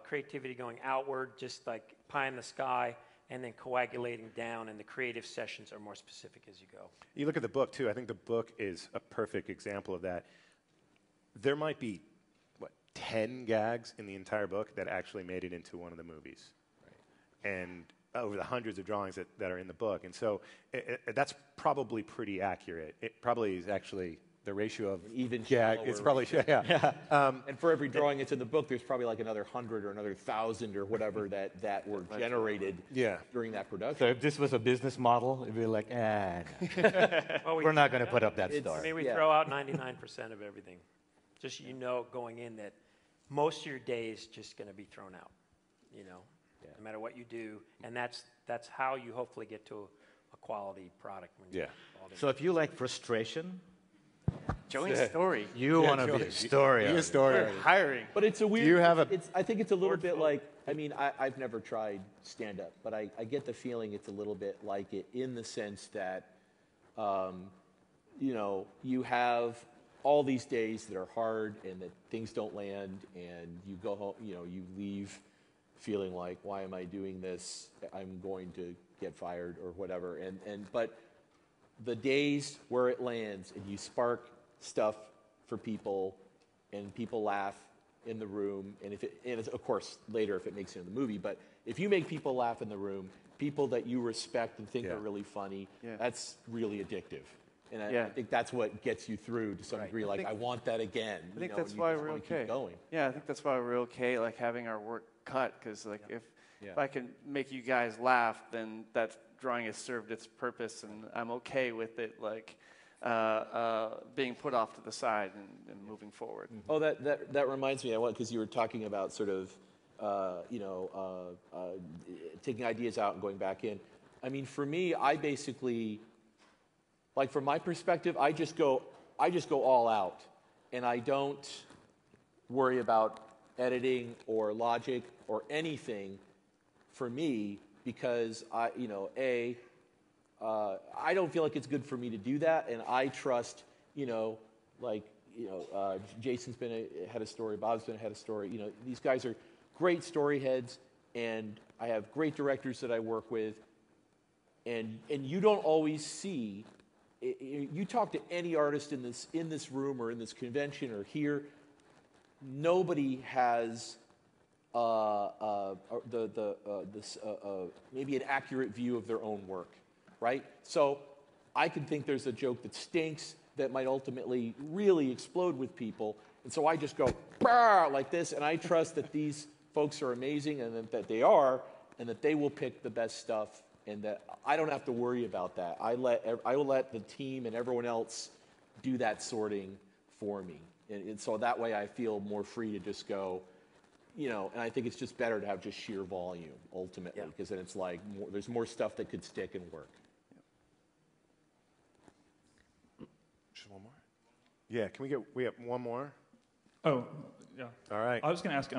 creativity going outward, just like pie in the sky, and then coagulating down, and the creative sessions are more specific as you go. You look at the book too. I think the book is a perfect example of that. There might be 10 gags in the entire book that actually made it into one of the movies. Right. And over the hundreds of drawings that are in the book. And so that's probably pretty accurate. It probably is actually the ratio of even gag. It's probably and for every drawing that's in the book, there's probably like another 100 or another 1,000 or whatever that were generated during that production. So if this was a business model, it'd be like, well, we're not going to put up that story. I mean, we throw out 99% of everything. Just going in that most of your day is just going to be thrown out, no matter what you do. And that's how you hopefully get to a quality product. So if you like frustration, Joey's story. You want to be a story. Be a story. We're hiring. But it's a weird. Do you have I think it's a little bit like. I mean, I've never tried stand-up, but I get the feeling it's a little bit like it in the sense that, you have all these days that are hard and that things don't land, and you go home. You leave feeling like, why am I doing this? I'm going to get fired or whatever. But the days where it lands and you spark stuff for people and people laugh in the room, and it's, of course later if it makes it in the movie, but if you make people laugh in the room, people that you respect and think are really funny, that's really addictive. And I think that's what gets you through to some degree. Like, I want that again. I think that's why we're okay. Keep going. Yeah, I think that's why we're okay, like having our work cut, because like if I can make you guys laugh, then that drawing has served its purpose, and I'm okay with it, like being put off to the side and moving forward. Oh, that reminds me. Because you were talking about sort of, taking ideas out and going back in. I mean, for me, I basically, like from my perspective, I just go all out, and I don't worry about editing or logic or anything for me, because I don't feel like it's good for me to do that, and I trust, Jason's had a story, Bob's had a story. These guys are great story heads, and I have great directors that I work with, and you don't always see. You talk to any artist in this room or in this convention or here, nobody has maybe an accurate view of their own work, right? So I can think there's a joke that stinks that might ultimately really explode with people, and so I just go like this, and I trust that these folks are amazing, and that they are, and that they will pick the best stuff, and that I don't have to worry about that. I will let the team and everyone else do that sorting for me, and so that way I feel more free to just go. And I think it's just better to have just sheer volume ultimately, because then it's like there's more stuff that could stick and work. Just one more. Yeah, we have one more? Oh, yeah. All right. I was going to ask,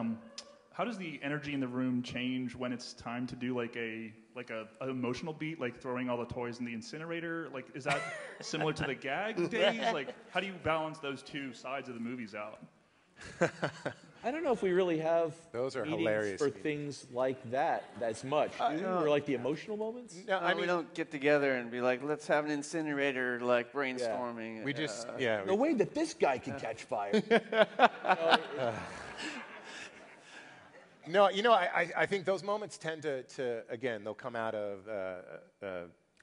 how does the energy in the room change when it's time to do like an emotional beat, like throwing all the toys in the incinerator? Like, is that similar to the gag days? Like, how do you balance those two sides of the movies out? I don't know if we really have those are meetings hilarious for things like that as much. Or like the emotional moments? No, I mean, we don't get together and be like, let's have an incinerator, like brainstorming. We just, the way that this guy can catch fire. No, I think those moments tend to again, they'll come out of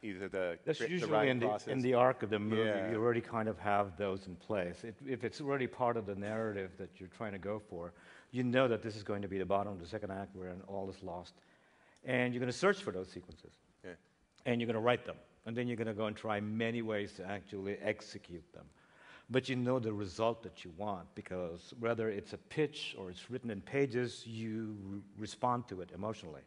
either the That's the usually writing in the, process. in the arc of the movie. Yeah. You already kind of have those in place. If it's already part of the narrative that you're trying to go for, you know that this is going to be the bottom of the second act where all is lost. And you're going to search for those sequences. Yeah. And you're going to write them. And then you're going to go and try many ways to actually execute them. But you know the result that you want, because whether it's a pitch or it's written in pages, you respond to it emotionally.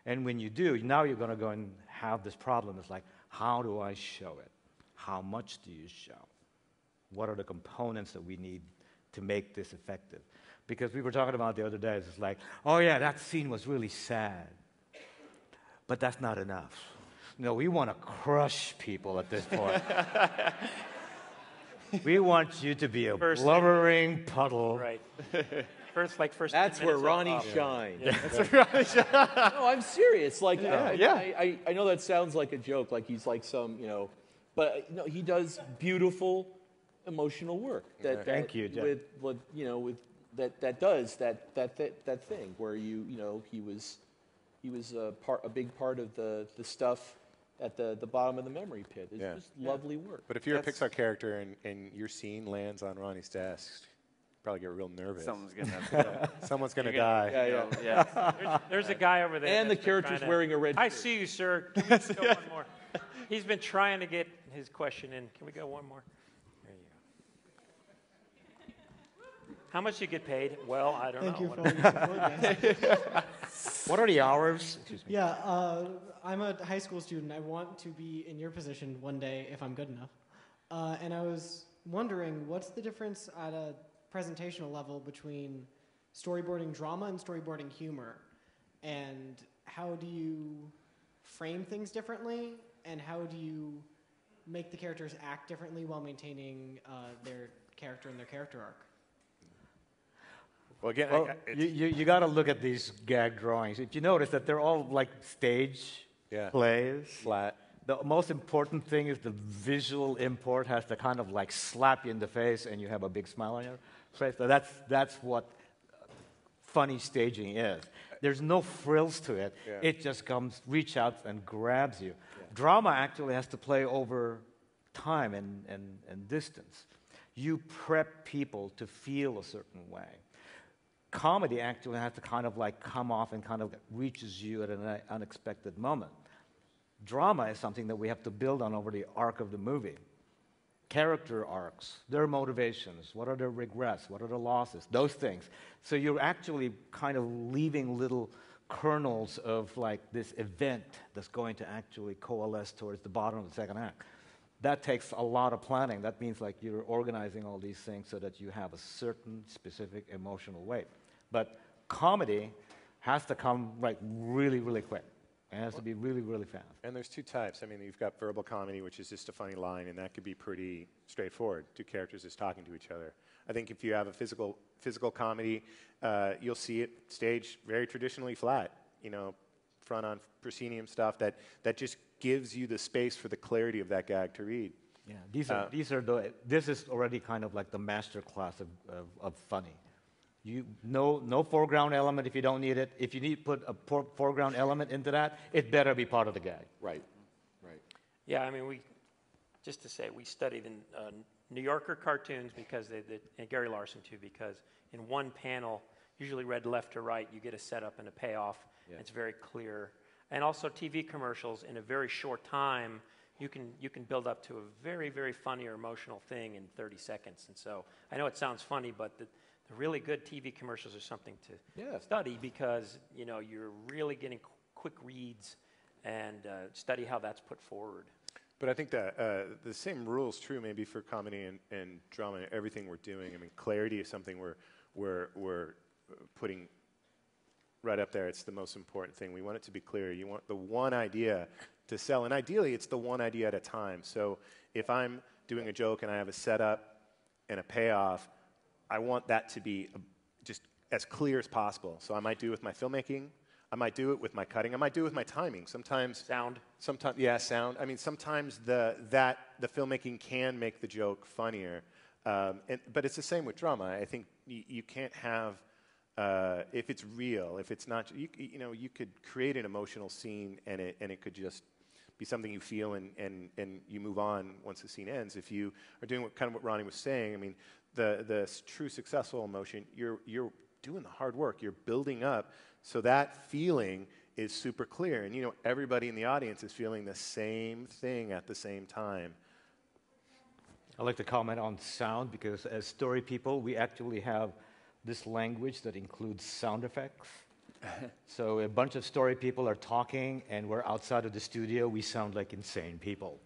And when you do, now you're going to go and have this problem. It's like, how do I show it? How much do you show? What are the components that we need to make this effective? Because we were talking about the other day, it's like, oh yeah, that scene was really sad. But that's not enough. No, we want to crush people at this point. We want you to be a blubbering puddle. Right. First. That's where Ronnie shines. Yeah. That's where Ronnie shines. No, I'm serious. Like, I know that sounds like a joke, like he's like some, but no, he does beautiful, emotional work. Thank you, Jeff. That does that thing where he was a big part of the stuff at the bottom of the memory pit. It's just lovely work. But if you're a Pixar character and your scene lands on Ronnie's desk, you probably get real nervous. Someone's gonna die. There's a guy over there. And the character's wearing a red shirt. I see you, sir. Can we go one more? He's been trying to get his question in. Can we go one more? There you go. How much do you get paid? Well, I don't know. Thank you for all your support, guys. What are the hours? Excuse me. Yeah, I'm a high school student. I want to be in your position one day if I'm good enough. And I was wondering, what's the difference at a presentational level between storyboarding drama and storyboarding humor? And how do you frame things differently? And how do you make the characters act differently while maintaining their character and their character arc? Well, again, you got to look at these gag drawings. If you notice that they're all like stage plays. Flat. The most important thing is the visual import has to kind of like slap you in the face and you have a big smile on your face. So that's what funny staging is. There's no frills to it. Yeah. It just comes, reach out and grabs you. Drama actually has to play over time and distance. You prep people to feel a certain way. Comedy actually has to kind of like come off and kind of reaches you at an unexpected moment. Drama is something that we have to build on over the arc of the movie. Character arcs, their motivations, what are their regrets, what are the losses, those things. So you're actually kind of leaving little kernels of like this event that's going to actually coalesce towards the bottom of the second act. That takes a lot of planning. That means like you're organizing all these things so that you have a certain specific emotional weight. But comedy has to come like really, really quick. It has to be really, really fast. And there's two types. I mean, you've got verbal comedy, which is just a funny line, and that could be pretty straightforward. Two characters just talking to each other. I think if you have a physical comedy, you'll see it staged very traditionally flat. You know, front on proscenium stuff that just gives you the space for the clarity of that gag to read. Yeah, this is already kind of like the master class of funny. No foreground element if you don't need it. If you need to put a foreground element into that, it better be part of the gag. Right. Yeah, I mean, we studied in New Yorker cartoons because and Gary Larson too, because in one panel, usually read left to right, you get a setup and a payoff. Yeah. It's very clear. And also TV commercials, in a very short time, you can build up to a very, very funny or emotional thing in 30 seconds. And so I know it sounds funny, but the really good TV commercials are something to study because you're really getting quick reads and study how that's put forward. But I think that the same rule is true maybe for comedy and drama and everything we're doing. I mean, clarity is something we're putting right up there. It's the most important thing. We want it to be clear. You want the one idea to sell, and ideally it's the one idea at a time. So if I'm doing a joke and I have a setup and a payoff, I want that to be just as clear as possible. So I might do it with my filmmaking. I might do it with my cutting. I might do it with my timing. Sometimes sound. Sound. I mean, sometimes the filmmaking can make the joke funnier. But it's the same with drama. I think you can't have if it's real, if it's not. You could create an emotional scene and it could just be something you feel and you move on once the scene ends. If you are doing what Ronnie was saying, I mean, the true successful emotion, you're doing the hard work. You're building up so that feeling is super clear, and everybody in the audience is feeling the same thing at the same time. I'd like to comment on sound because as story people, we actually have this language that includes sound effects. So a bunch of story people are talking, and we're outside of the studio. We sound like insane people.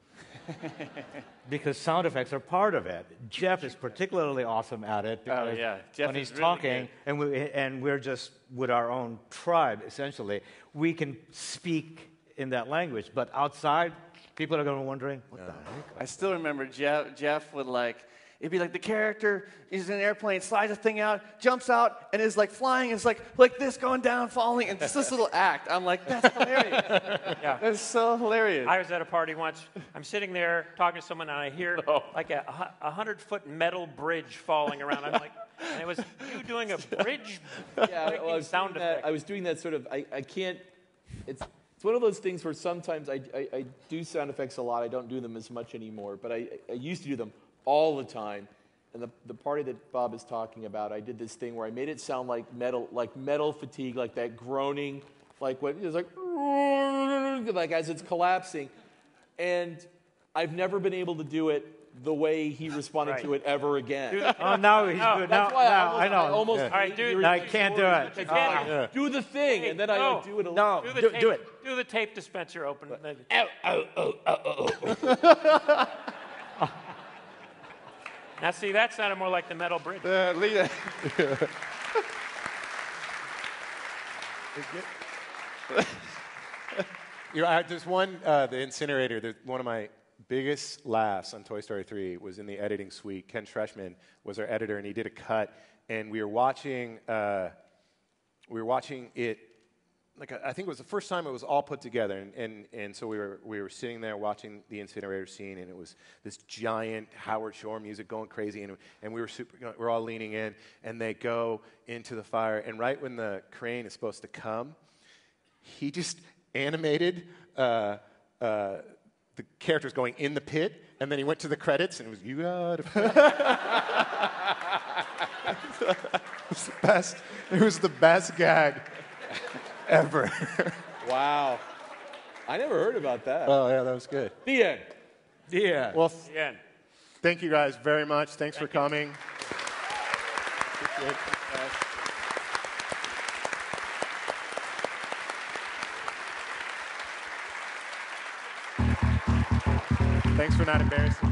Because sound effects are part of it. Jeff is particularly awesome at it because when he's talking, and we're just with our own tribe, essentially, we can speak in that language. But outside, people are going to be wondering, what the heck? I still remember Jeff would it'd be like the character is in an airplane, slides a thing out, jumps out, and is like flying, and it's like this going down, falling, and just this little act. I'm like, that's hilarious. Yeah. That's so hilarious. I was at a party once. I'm sitting there talking to someone, and I hear like a 100-foot metal bridge falling around. I'm like, and it was you doing a bridge I was sound effect. I was doing that sort of, I can't, it's It's one of those things where sometimes I do sound effects a lot. I don't do them as much anymore, but I used to do them all the time. And the party that Bob is talking about, I did this thing where I made it sound like metal fatigue, like that groaning, like what it was like as it's collapsing. And I've never been able to do it the way he responded to it ever again. Oh, now he's good. That's why I know. All right, dude. I can't do it. Do the thing, and then I do it. No, do it. Do the tape dispenser open. Now, see, that sounded more like the metal bridge. There's one, the incinerator, one of my biggest laughs on Toy Story 3 was in the editing suite. Ken Shreshman was our editor, and he did a cut, and we were watching it. Like I think it was the first time it was all put together, and so we were sitting there watching the incinerator scene, and it was this giant Howard Shore music going crazy, and we're all leaning in, and they go into the fire, and right when the crane is supposed to come, he just animated the characters going in the pit, and then he went to the credits, and it was, you gotta... It was the best gag ever. Wow. I never heard about that. Oh, yeah, that was good. The end. Yeah. Well, The end. Thank you guys very much. Thanks for coming. Appreciate it. Thanks for not embarrassing me.